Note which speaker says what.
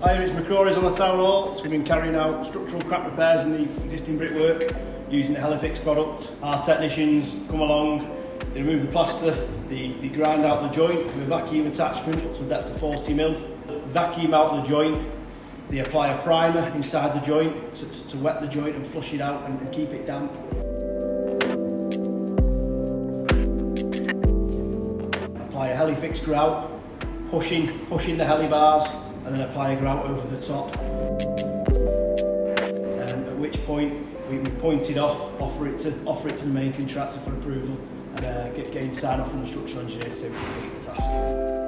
Speaker 1: Hi, it's McCrory's on the Town Hall. So we've been carrying out structural crack repairs in the existing brickwork using the Helifix product. Our technicians come along, they remove the plaster, they grind out the joint with a vacuum attachment up to a depth of 40mm. Vacuum out the joint, they apply a primer inside the joint to wet the joint and flush it out and keep it damp. Apply a Helifix grout, pushing the heli bars, and then apply a grout over the top. At which point we point it off, offer it to the main contractor for approval, and get sign off from the structural engineer to complete the task.